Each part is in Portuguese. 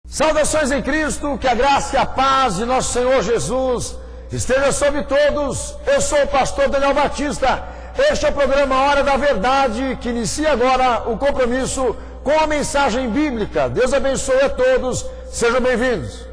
Saudações em Cristo, que a graça e a paz de nosso Senhor Jesus esteja sobre todos. Eu sou o pastor Daniel Batista. Este é o programa Hora da Verdade, que inicia agora o compromisso com a mensagem bíblica. Deus abençoe a todos, sejam bem-vindos.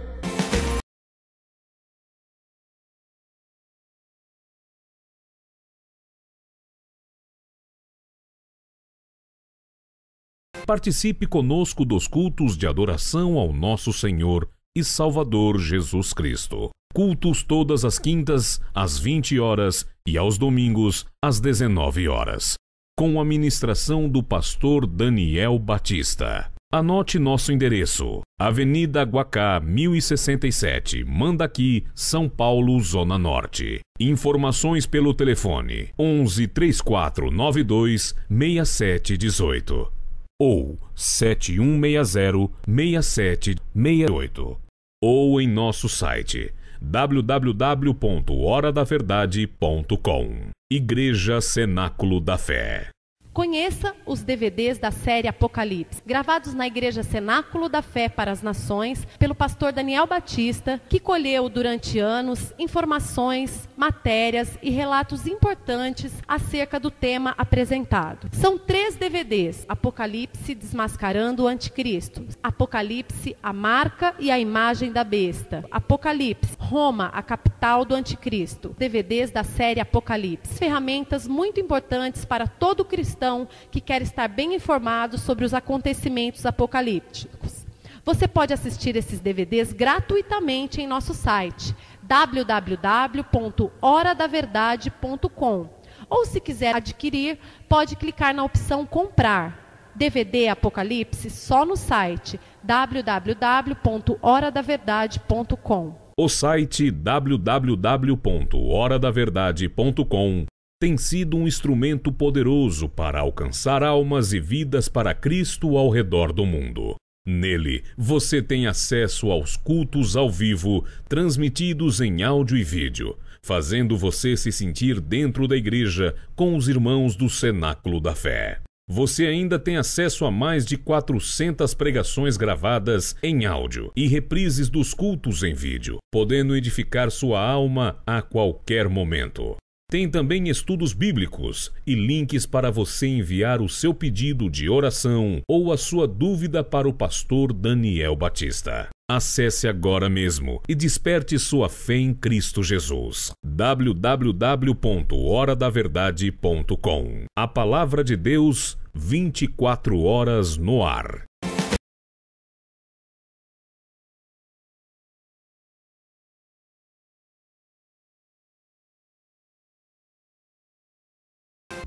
Participe conosco dos cultos de adoração ao nosso Senhor e Salvador Jesus Cristo. Cultos todas as quintas, às 20 horas e aos domingos, às 19 horas. Com a ministração do pastor Daniel Batista. Anote nosso endereço: Avenida Guacá, 1067, Mandaqui, São Paulo, Zona Norte. Informações pelo telefone 11 3492 6718. Ou 7160-6768, ou em nosso site www.horadaverdade.com. Igreja Cenáculo da Fé. Conheça os DVDs da série Apocalipse, gravados na Igreja Cenáculo da Fé para as Nações, pelo pastor Daniel Batista, que colheu durante anos informações, matérias e relatos importantes acerca do tema apresentado. São 3 DVDs: Apocalipse desmascarando o Anticristo, Apocalipse, a marca e a imagem da besta, Apocalipse, Roma, a capital do Anticristo. DVDs da série Apocalipse, ferramentas muito importantes para todo cristão que quer estar bem informado sobre os acontecimentos apocalípticos. Você pode assistir esses DVDs gratuitamente em nosso site www.horadaverdade.com, ou se quiser adquirir, pode clicar na opção comprar. DVD Apocalipse só no site www.horadaverdade.com. O site www.horadaverdade.com tem sido um instrumento poderoso para alcançar almas e vidas para Cristo ao redor do mundo. Nele, você tem acesso aos cultos ao vivo, transmitidos em áudio e vídeo, fazendo você se sentir dentro da igreja com os irmãos do Cenáculo da Fé. Você ainda tem acesso a mais de 400 pregações gravadas em áudio e reprises dos cultos em vídeo, podendo edificar sua alma a qualquer momento. Tem também estudos bíblicos e links para você enviar o seu pedido de oração ou a sua dúvida para o pastor Daniel Batista. Acesse agora mesmo e desperte sua fé em Cristo Jesus. www.horadaverdade.com. A palavra de Deus, 24 horas no ar.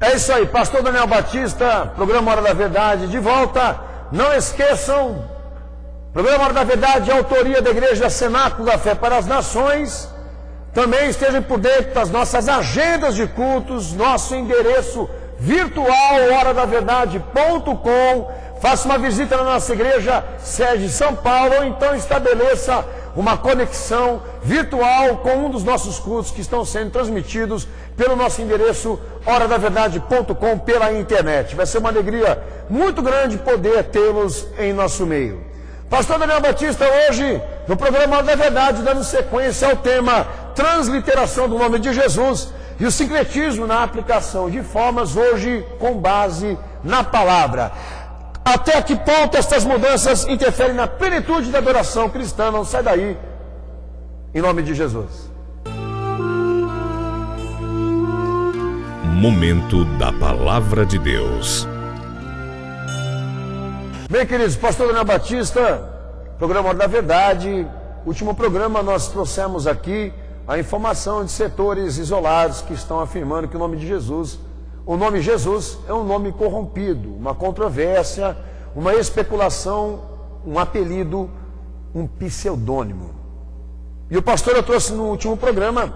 É isso aí, pastor Daniel Batista, programa Hora da Verdade, de volta. Não esqueçam, programa Hora da Verdade é autoria da Igreja Cenáculo da Fé para as Nações. Também estejam por dentro das nossas agendas de cultos, nosso endereço virtual, horadaverdade.com. Faça uma visita na nossa igreja, sede de São Paulo, ou então estabeleça uma conexão virtual com um dos nossos cultos que estão sendo transmitidos pelo nosso endereço horadaverdade.com pela internet. Vai ser uma alegria muito grande poder tê-los em nosso meio. Pastor Daniel Batista, hoje, no programa Hora da Verdade, dando sequência ao tema transliteração do nome de Jesus e o sincretismo na aplicação de formas, hoje com base na palavra. Até que ponto estas mudanças interferem na plenitude da adoração cristã? Não sai daí, em nome de Jesus. Momento da Palavra de Deus. Bem, queridos, pastor Daniel Batista, programa Hora da Verdade. Último programa nós trouxemos aqui a informação de setores isolados que estão afirmando que o nome de Jesus, o nome Jesus é um nome corrompido, uma controvérsia, uma especulação, um apelido, um pseudônimo. E o pastor eu trouxe no último programa,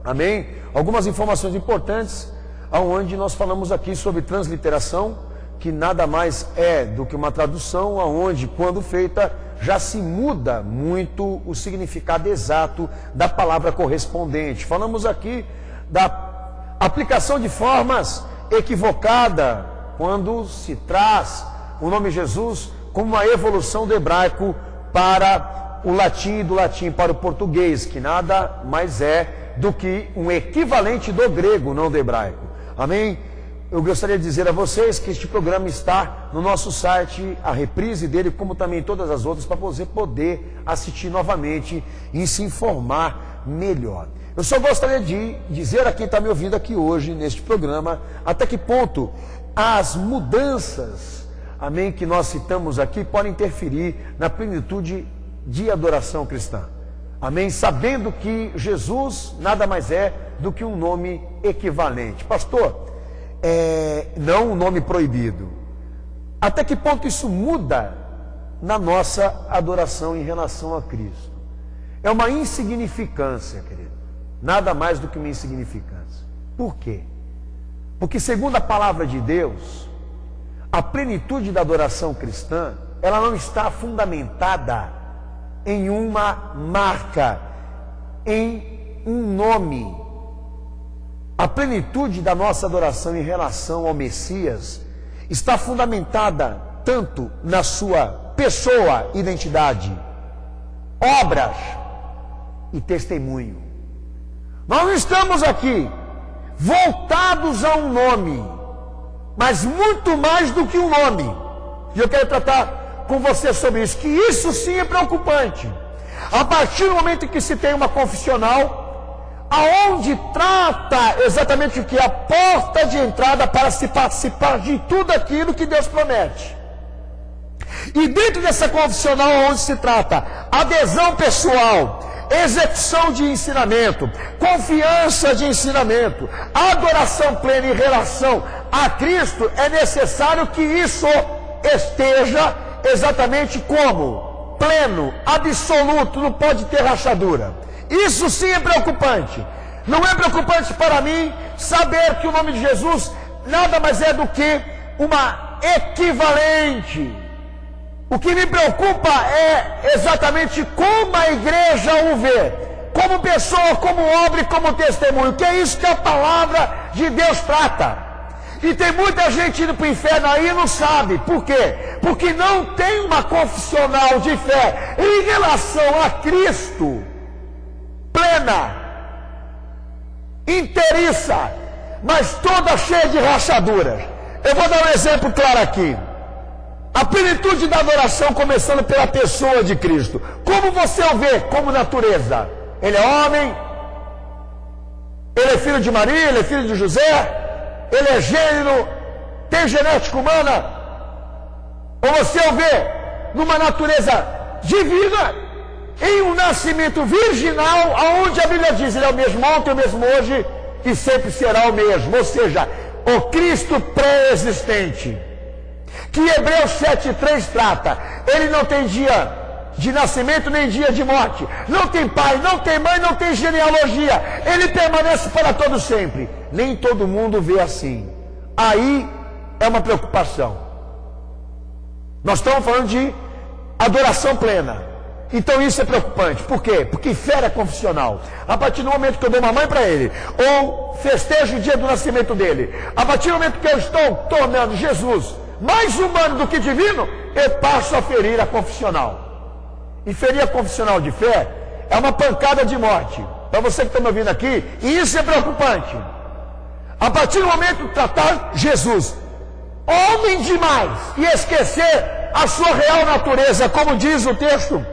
amém, algumas informações importantes, onde nós falamos aqui sobre transliteração, que nada mais é do que uma tradução, onde, quando feita, já se muda muito o significado exato da palavra correspondente. Falamos aqui da aplicação de formas equivocada, quando se traz o nome Jesus como uma evolução do hebraico para o latim e do latim para o português, que nada mais é do que um equivalente do grego, não do hebraico. Amém? Eu gostaria de dizer a vocês que este programa está no nosso site, a reprise dele, como também todas as outras, para você poder assistir novamente e se informar melhor. Eu só gostaria de dizer a quem está me ouvindo aqui hoje, neste programa, até que ponto as mudanças, amém, que nós citamos aqui, podem interferir na plenitude de adoração cristã. Amém? Sabendo que Jesus nada mais é do que um nome equivalente. Pastor, não um nome proibido. Até que ponto isso muda na nossa adoração em relação a Cristo? É uma insignificância, querido. Nada mais do que uma insignificância. Por quê? Porque segundo a palavra de Deus, a plenitude da adoração cristã, ela não está fundamentada em uma marca, em um nome. A plenitude da nossa adoração em relação ao Messias está fundamentada tanto na sua pessoa, identidade, obras e testemunho. Nós não estamos aqui voltados a um nome, mas muito mais do que um nome. E eu quero tratar com você sobre isso, que isso sim é preocupante. A partir do momento em que se tem uma confessional, aonde trata exatamente o que é a porta de entrada para se participar de tudo aquilo que Deus promete. E dentro dessa confessional, onde se trata adesão pessoal, execução de ensinamento, confiança de ensinamento, adoração plena em relação a Cristo, é necessário que isso esteja exatamente como pleno, absoluto, não pode ter rachadura. Isso sim é preocupante. Não é preocupante para mim saber que o nome de Jesus nada mais é do que uma equivalente. O que me preocupa é exatamente como a igreja o vê, como pessoa, como obra e como testemunho, que é isso que a palavra de Deus trata. E tem muita gente indo para o inferno aí e não sabe. Por quê? Porque não tem uma confessional de fé em relação a Cristo plena, inteiriça, mas toda cheia de rachaduras. Eu vou dar um exemplo claro aqui. A plenitude da adoração começando pela pessoa de Cristo. Como você o vê como natureza? Ele é homem, ele é filho de Maria, ele é filho de José, ele é gênero, tem genética humana? Ou você o vê numa natureza divina, em um nascimento virginal, aonde a Bíblia diz, ele é o mesmo ontem, o mesmo hoje e sempre será o mesmo. Ou seja, o Cristo pré-existente, que Hebreus 7,3 trata. Ele não tem dia de nascimento nem dia de morte, não tem pai, não tem mãe, não tem genealogia, ele permanece para todo sempre. Nem todo mundo vê assim. Aí é uma preocupação. Nós estamos falando de adoração plena. Então isso é preocupante. Por quê? Porque fere a confessional. A partir do momento que eu dou uma mãe para ele, ou festejo o dia do nascimento dele, a partir do momento que eu estou tornando Jesus mais humano do que divino, eu passo a ferir a confessional. E ferir a confessional de fé é uma pancada de morte. Para você que está me ouvindo aqui, e isso é preocupante. A partir do momento de tratar Jesus homem demais e esquecer a sua real natureza, como diz o texto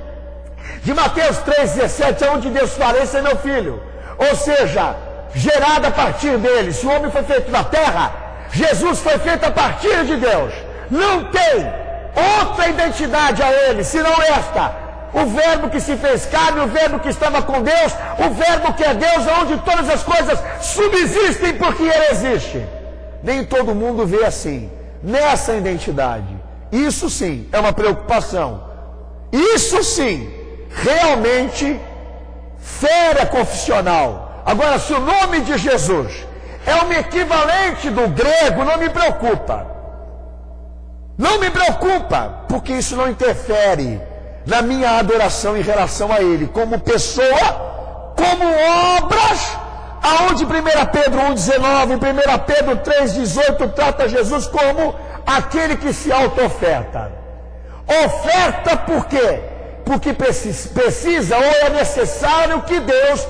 de Mateus 3,17, onde Deus fala, esse é meu filho. Ou seja, gerado a partir dele. Se o homem foi feito na terra, Jesus foi feito a partir de Deus. Não tem outra identidade a ele, senão esta. O verbo que se fez carne, o verbo que estava com Deus, o verbo que é Deus, onde todas as coisas subsistem porque ele existe. Nem todo mundo vê assim, nessa identidade. Isso sim é uma preocupação. Isso sim realmente fere a confessional. Agora, se o nome de Jesus é um equivalente do grego, não me preocupa. Não me preocupa, porque isso não interfere na minha adoração em relação a Ele, como pessoa, como obras, aonde 1 Pedro 1,19, 1 Pedro 3,18 trata Jesus como aquele que se auto-oferta. Oferta por quê? Porque precisa ou é necessário que Deus,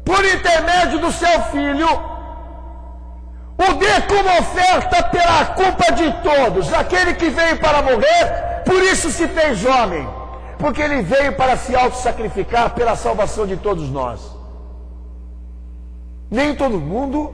por intermédio do seu Filho, o dê como oferta pela culpa de todos. Aquele que veio para morrer, por isso se fez homem, porque ele veio para se auto-sacrificar pela salvação de todos nós. Nem todo mundo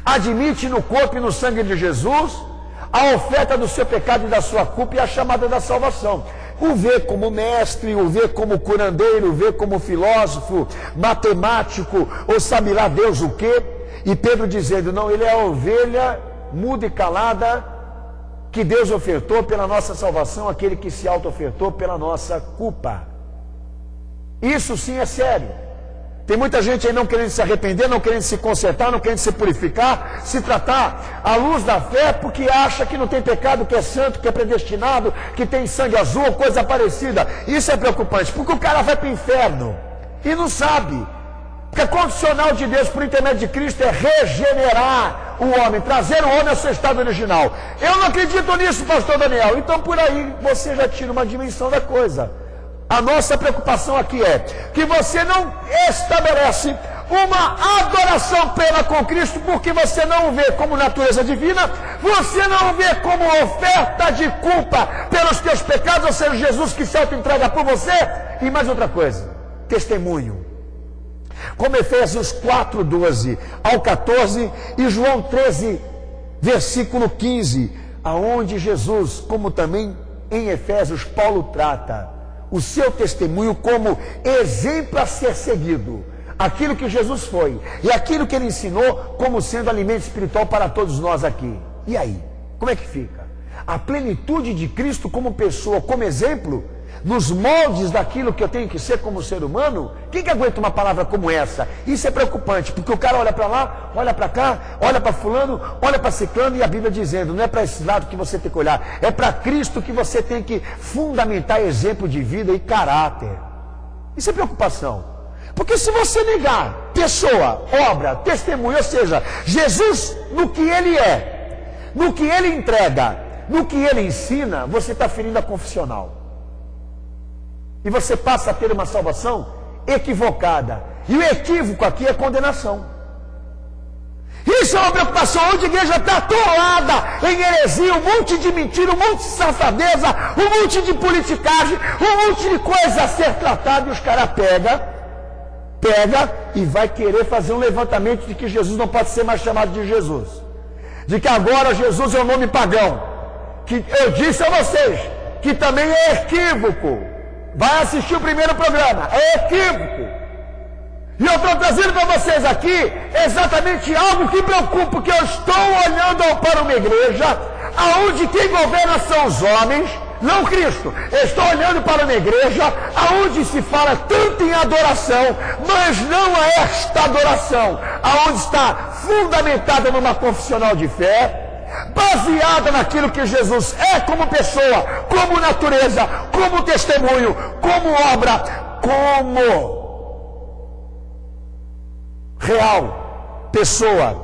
admite no corpo e no sangue de Jesus a oferta do seu pecado e da sua culpa e a chamada da salvação. O vê como mestre, o vê como curandeiro, o vê como filósofo, matemático, ou sabe lá Deus o quê. E Pedro dizendo, não, ele é a ovelha muda e calada que Deus ofertou pela nossa salvação, aquele que se auto-ofertou pela nossa culpa. Isso sim é sério. Tem muita gente aí não querendo se arrepender, não querendo se consertar, não querendo se purificar, se tratar à luz da fé, porque acha que não tem pecado, que é santo, que é predestinado, que tem sangue azul, coisa parecida. Isso é preocupante, porque o cara vai para o inferno e não sabe. Porque a condicional de Deus por intermédio de Cristo é regenerar o homem, trazer o homem ao seu estado original. Eu não acredito nisso, pastor Daniel. Então por aí você já tira uma dimensão da coisa. A nossa preocupação aqui é que você não estabelece uma adoração plena com Cristo, porque você não o vê como natureza divina, você não o vê como oferta de culpa pelos teus pecados, ou seja, Jesus que se auto-entrega por você. E mais outra coisa, testemunho. Como Efésios 4, 12 ao 14 e João 13, versículo 15, aonde Jesus, como também em Efésios, Paulo trata o seu testemunho como exemplo a ser seguido. Aquilo que Jesus foi e aquilo que ele ensinou como sendo alimento espiritual para todos nós aqui. E aí? Como é que fica? A plenitude de Cristo como pessoa, como exemplo, nos moldes daquilo que eu tenho que ser como ser humano? Quem que aguenta uma palavra como essa? Isso é preocupante, porque o cara olha para lá, olha para cá, olha para fulano, olha para ciclano, e a Bíblia dizendo, não é para esse lado que você tem que olhar, é para Cristo que você tem que fundamentar exemplo de vida e caráter. Isso é preocupação. Porque se você negar pessoa, obra, testemunho, ou seja, Jesus no que ele é, no que ele entrega, no que ele ensina, você está ferindo a confessional. E você passa a ter uma salvação equivocada. E o equívoco aqui é condenação. Isso é uma preocupação. Onde a igreja está atolada em heresia, um monte de mentira, um monte de safadeza, um monte de politicagem, um monte de coisa a ser tratada. E os caras pega e vai querer fazer um levantamento de que Jesus não pode ser mais chamado de Jesus. De que agora Jesus é um nome pagão. Que eu disse a vocês que também é equívoco. Vai assistir o primeiro programa, é equívoco. E eu estou trazendo para vocês aqui exatamente algo que preocupa, porque eu estou olhando para uma igreja aonde quem governa são os homens, não Cristo. Eu estou olhando para uma igreja aonde se fala tanto em adoração, mas não é esta adoração, aonde está fundamentada numa confessional de fé, baseada naquilo que Jesus é como pessoa, como natureza, como testemunho, como obra, como real pessoa,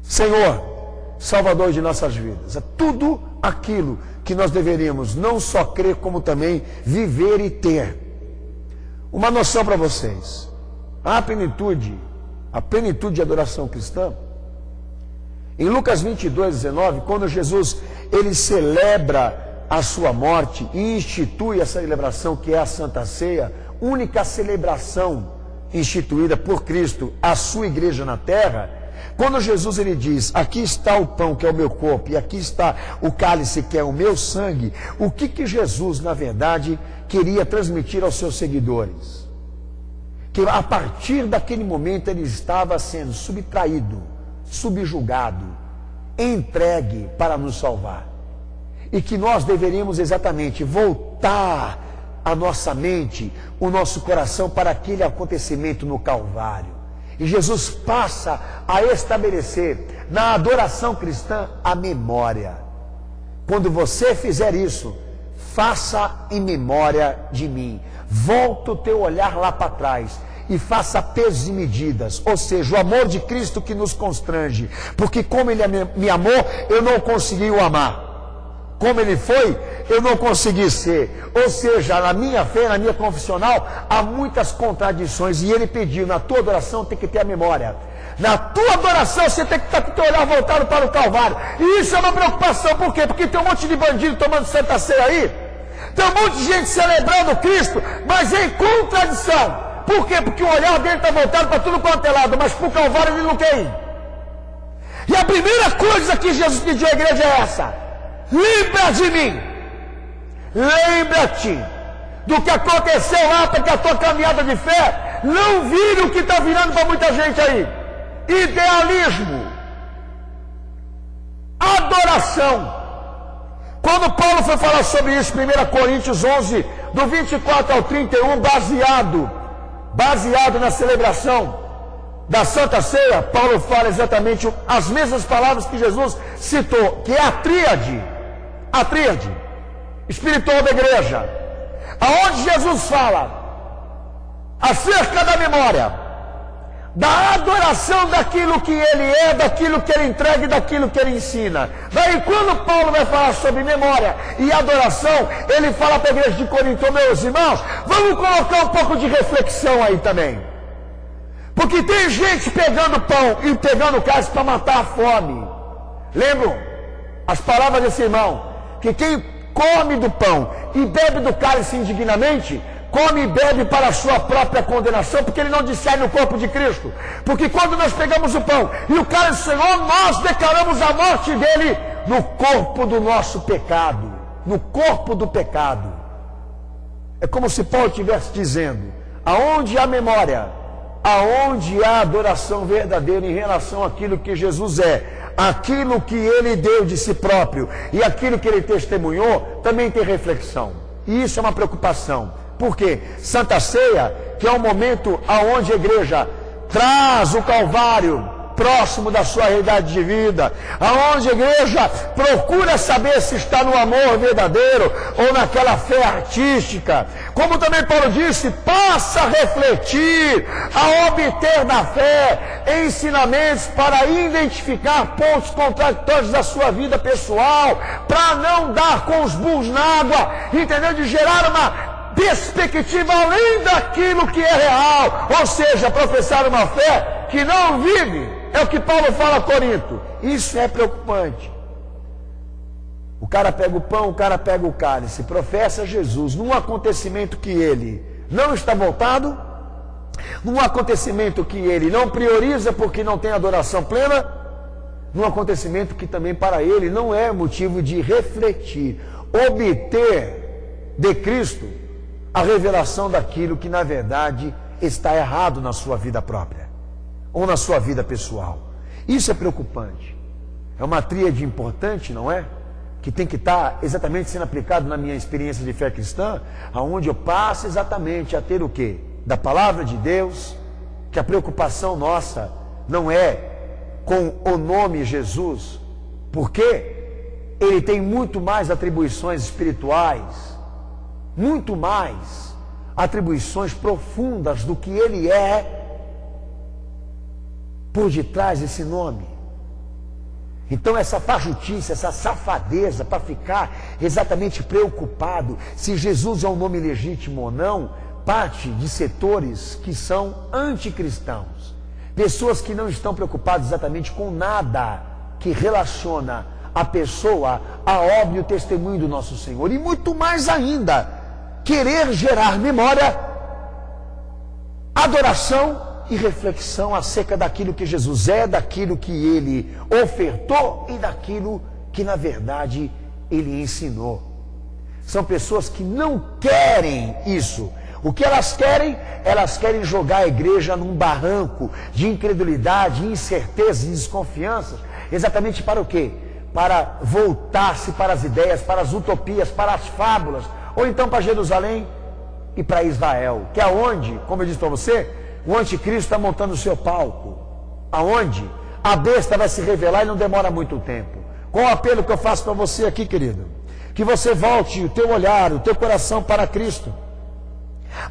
Senhor, Salvador de nossas vidas. É tudo aquilo que nós deveríamos não só crer, como também viver e ter. Uma noção para vocês: a plenitude de adoração cristã, em Lucas 22, 19, quando Jesus ele celebra a sua morte e institui a celebração que é a Santa Ceia, única celebração instituída por Cristo à sua igreja na terra, quando Jesus ele diz, aqui está o pão que é o meu corpo e aqui está o cálice que é o meu sangue, o que Jesus na verdade queria transmitir aos seus seguidores? Que a partir daquele momento ele estava sendo subtraído, subjugado, entregue para nos salvar. E que nós deveríamos exatamente voltar a nossa mente, o nosso coração para aquele acontecimento no Calvário. E Jesus passa a estabelecer na adoração cristã a memória. Quando você fizer isso, faça em memória de mim. Volta o teu olhar lá para trás e faça pesos e medidas, ou seja, o amor de Cristo que nos constrange, porque como Ele me amou, eu não consegui o amar. como ele foi, eu não consegui ser. Ou seja, na minha fé, na minha confessional, há muitas contradições. E ele pediu, na tua adoração tem que ter a memória. Na tua adoração você tem que estar com o teu olhar voltado para o Calvário. E isso é uma preocupação. Por quê? Porque tem um monte de bandido tomando Santa Ceia aí. Tem um monte de gente celebrando Cristo, mas em contradição. Por quê? Porque o olhar dele está voltado para tudo quanto é lado, mas para o Calvário ele não quer ir. E a primeira coisa que Jesus pediu à igreja é essa: lembra de mim. Lembra-te do que aconteceu lá, para que a tua caminhada de fé não vire o que está virando para muita gente aí: idealismo, adoração. Quando Paulo foi falar sobre isso, 1 Coríntios 11, do 24 ao 31, baseado na celebração da Santa Ceia, Paulo fala exatamente as mesmas palavras que Jesus citou, que é a tríade espiritual da igreja, aonde Jesus fala acerca da memória, da adoração daquilo que ele é, daquilo que ele entrega e daquilo que ele ensina. Daí quando Paulo vai falar sobre memória e adoração, ele fala para a igreja de Corinto: meus irmãos, vamos colocar um pouco de reflexão aí também. Porque tem gente pegando pão e pegando cálice para matar a fome. Lembram as palavras desse irmão? Que quem come do pão e bebe do cálice indignamente, come e bebe para a sua própria condenação, porque ele não discerne o corpo de Cristo. Porque quando nós pegamos o pão e o cálice do Senhor, nós declaramos a morte dele no corpo do nosso pecado, no corpo do pecado. É como se Paulo estivesse dizendo: aonde há memória, aonde há adoração verdadeira em relação àquilo que Jesus é, aquilo que ele deu de si próprio e aquilo que ele testemunhou, também tem reflexão. E isso é uma preocupação. Por quê? Santa Ceia, que é um momento onde a igreja traz o Calvário próximo da sua realidade de vida, aonde a igreja procura saber se está no amor verdadeiro ou naquela fé artística. Como também Paulo disse, passa a refletir, a obter na fé ensinamentos para identificar pontos contraditórios da sua vida pessoal, para não dar com os burros na água, entendeu? De gerar uma perspectiva além daquilo que é real, ou seja, professar uma fé que não vive. É o que Paulo fala a Corinto. Isso é preocupante. O cara pega o pão, o cara pega o cálice, professa Jesus num acontecimento que ele não está voltado, num acontecimento que ele não prioriza porque não tem adoração plena, num acontecimento que também para ele não é motivo de refletir, obter de Cristo a revelação daquilo que na verdade está errado na sua vida própria ou na sua vida pessoal. Isso é preocupante. É uma tríade importante, não é? Que tem que estar exatamente sendo aplicado na minha experiência de fé cristã, aonde eu passo exatamente a ter o quê? Da palavra de Deus, que a preocupação nossa não é com o nome Jesus, porque ele tem muito mais atribuições espirituais, muito mais atribuições profundas do que ele é por detrás desse nome. Então essa fajutice, essa safadeza para ficar exatamente preocupado se Jesus é um nome legítimo ou não, parte de setores que são anticristãos, pessoas que não estão preocupadas exatamente com nada que relaciona a pessoa, a obra e o testemunho do nosso Senhor, e muito mais ainda querer gerar memória, adoração e reflexão acerca daquilo que Jesus é, daquilo que ele ofertou e daquilo que na verdade ele ensinou. São pessoas que não querem isso. O que elas querem? Elas querem jogar a igreja num barranco de incredulidade, incerteza e desconfiança. Exatamente para o quê? Para voltar-se para as ideias, para as utopias, para as fábulas, ou então para Jerusalém e para Israel, que é onde, como eu disse para você, o anticristo está montando o seu palco, aonde a besta vai se revelar e não demora muito tempo. Qual o apelo que eu faço para você aqui, querido? Que você volte o teu olhar, o teu coração para Cristo,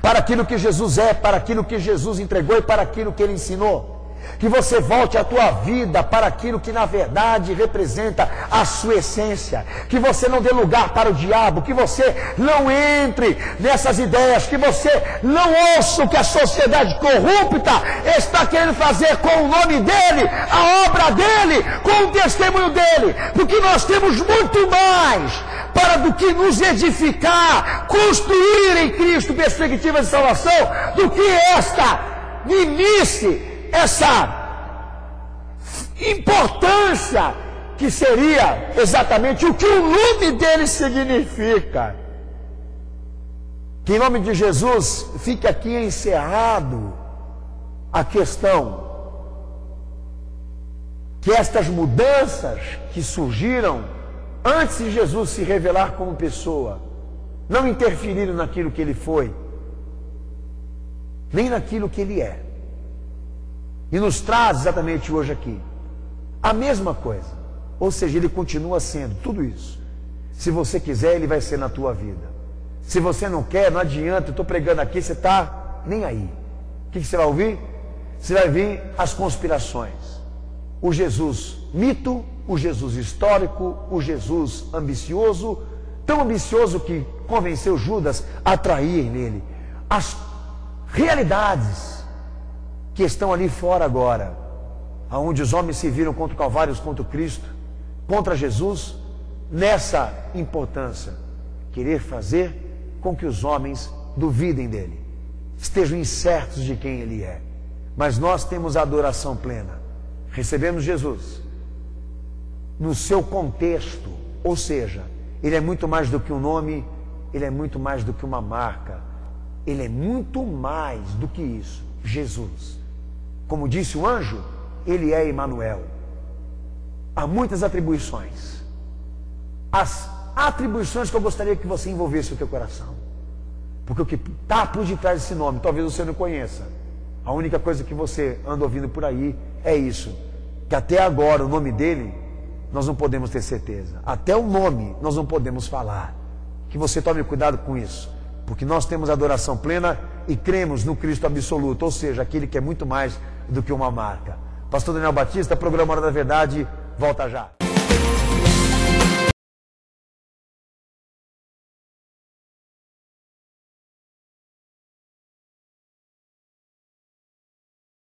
para aquilo que Jesus é, para aquilo que Jesus entregou e para aquilo que ele ensinou. Que você volte a tua vida para aquilo que na verdade representa a sua essência. Que você não dê lugar para o diabo. Que você não entre nessas ideias. Que você não ouça o que a sociedade corrupta está querendo fazer com o nome dele, a obra dele, com o testemunho dele. Porque nós temos muito mais para do que nos edificar, construir em Cristo perspectivas de salvação, do que esta meninice, essa importância que seria exatamente o que o nome dele significa. Que em nome de Jesus fique aqui encerrado a questão que estas mudanças que surgiram antes de Jesus se revelar como pessoa não interferiram naquilo que ele foi, nem naquilo que ele é. E nos traz exatamente hoje aqui a mesma coisa. Ou seja, ele continua sendo tudo isso. Se você quiser, ele vai ser na tua vida. Se você não quer, não adianta, eu estou pregando aqui, você está nem aí. O que você vai ouvir? Você vai ouvir as conspirações. O Jesus mito, o Jesus histórico, o Jesus ambicioso, tão ambicioso que convenceu Judas a atrair nele as realidades que estão ali fora agora, aonde os homens se viram contra o Calvário, contra o Cristo, contra Jesus, nessa importância, querer fazer com que os homens duvidem dele, estejam incertos de quem ele é. Mas nós temos a adoração plena. Recebemos Jesus no seu contexto, ou seja, ele é muito mais do que um nome, ele é muito mais do que uma marca, ele é muito mais do que isso, Jesus. Como disse o anjo, ele é Emanuel. Há muitas atribuições. As atribuições que eu gostaria que você envolvesse o teu coração, porque o que está por detrás desse nome, talvez você não conheça. A única coisa que você anda ouvindo por aí é isso, que até agora o nome dele nós não podemos ter certeza, até o nome nós não podemos falar. Que você tome cuidado com isso, porque nós temos adoração plena e cremos no Cristo absoluto, ou seja, aquele que é muito mais do que uma marca. Pastor Daniel Batista, programa Hora da Verdade, volta já.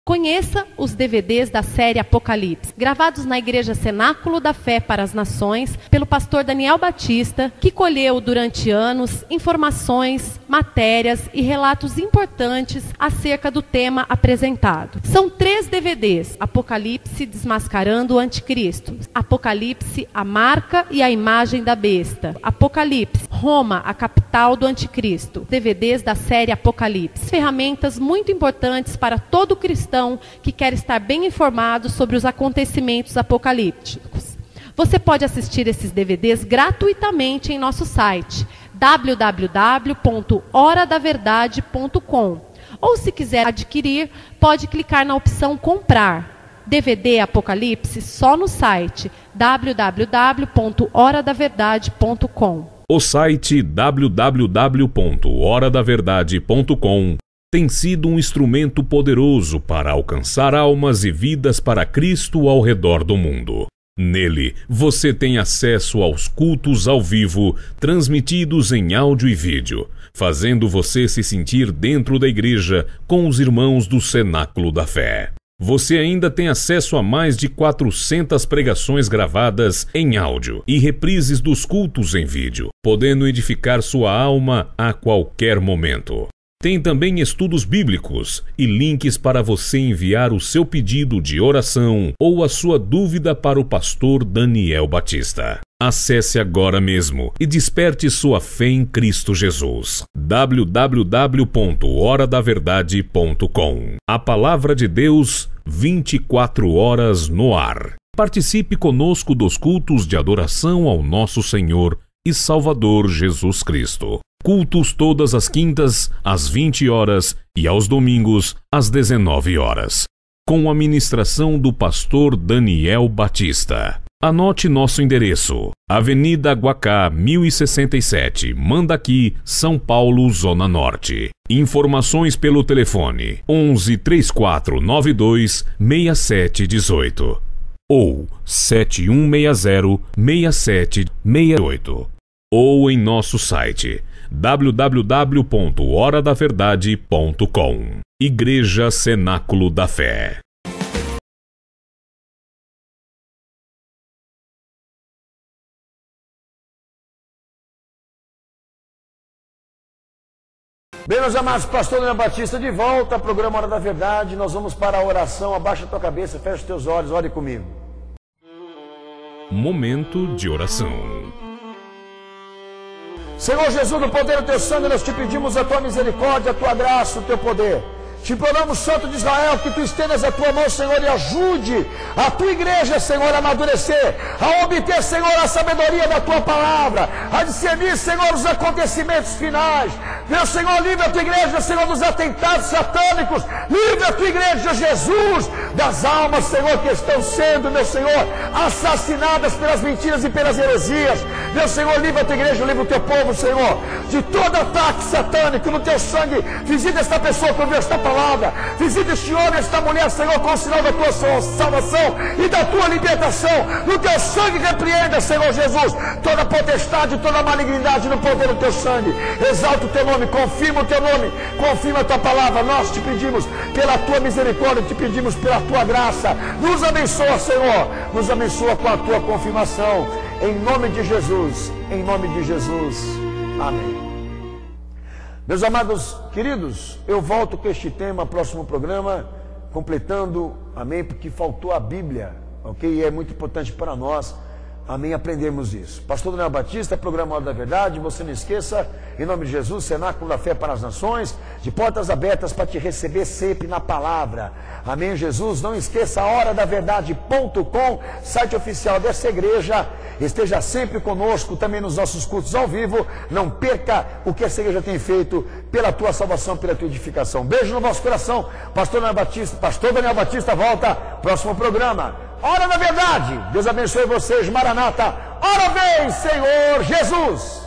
Conheça os DVDs da série Apocalipse, gravados na Igreja Cenáculo da Fé para as Nações, pelo pastor Daniel Batista, que colheu durante anos informações, matérias e relatos importantes acerca do tema apresentado. São 3 DVDs: Apocalipse desmascarando o anticristo, Apocalipse, a marca e a imagem da besta, Apocalipse, Roma, a capital do anticristo. DVDs da série Apocalipse. Ferramentas muito importantes para todo cristão que quer estar bem informado sobre os acontecimentos apocalípticos. Você pode assistir esses DVDs gratuitamente em nosso site www.horadaverdade.com, ou se quiser adquirir, pode clicar na opção comprar. DVD Apocalipse só no site www.horadaverdade.com. O site www.horadaverdade.com tem sido um instrumento poderoso para alcançar almas e vidas para Cristo ao redor do mundo. Nele, você tem acesso aos cultos ao vivo, transmitidos em áudio e vídeo, fazendo você se sentir dentro da igreja com os irmãos do Cenáculo da Fé. Você ainda tem acesso a mais de 400 pregações gravadas em áudio e reprises dos cultos em vídeo, podendo edificar sua alma a qualquer momento. Tem também estudos bíblicos e links para você enviar o seu pedido de oração ou a sua dúvida para o pastor Daniel Batista. Acesse agora mesmo e desperte sua fé em Cristo Jesus. www.horadaverdade.com. A Palavra de Deus, 24 horas no ar. Participe conosco dos cultos de adoração ao nosso Senhor e Salvador Jesus Cristo. Cultos todas as quintas, às 20 horas e aos domingos, às 19 horas. Com a ministração do pastor Daniel Batista. Anote nosso endereço: Avenida Guacá, 1067, Mandaqui, São Paulo, Zona Norte. Informações pelo telefone 11 3492 6718 ou 7160 6768 ou em nosso site www.horadaverdade.com. Igreja Cenáculo da Fé. Bem, meus amados, pastor Daniel Batista de volta ao programa Hora da Verdade. Nós vamos para a oração. Abaixa a tua cabeça, fecha os teus olhos, ore comigo. Momento de oração. Senhor Jesus, no poder do teu sangue, nós te pedimos a tua misericórdia, a tua graça, o teu poder. Te imploramos, Santo de Israel, que tu estendas a tua mão, Senhor, e ajude a tua igreja, Senhor, a amadurecer, a obter, Senhor, a sabedoria da tua palavra, a discernir, Senhor, os acontecimentos finais. Meu Senhor, livre a tua igreja, Senhor, dos atentados satânicos. Livre a tua igreja, Jesus, das almas, Senhor, que estão sendo, meu Senhor, assassinadas pelas mentiras e pelas heresias. Meu Senhor, livre a tua igreja, livre o teu povo, Senhor, de todo ataque satânico. No teu sangue, visita esta pessoa que ouviu esta palavra. Visita este homem, esta mulher, Senhor, com o sinal da tua salvação e da tua libertação. No teu sangue repreenda, Senhor Jesus, toda potestade, toda malignidade no poder do teu sangue. Exalta o teu nome, confirma o teu nome, confirma a tua palavra. Nós te pedimos pela tua misericórdia, te pedimos pela tua graça. Nos abençoa, Senhor, nos abençoa com a tua confirmação. Em nome de Jesus, em nome de Jesus. Amém. Meus amados queridos, eu volto com este tema, próximo programa, completando, amém, porque faltou a Bíblia, ok? E é muito importante para nós, amém, aprendermos isso. Pastor Daniel Batista, programa Hora da Verdade, você não esqueça, em nome de Jesus, Cenáculo da Fé para as Nações, de portas abertas para te receber sempre na palavra. Amém, Jesus, não esqueça, horadaverdade.com, site oficial dessa igreja. Esteja sempre conosco, também nos nossos cultos ao vivo. Não perca o que essa igreja tem feito pela tua salvação, pela tua edificação. Beijo no vosso coração. Pastor Daniel Batista volta, próximo programa. Hora da Verdade. Deus abençoe vocês, Maranata. Ora vem, Senhor Jesus.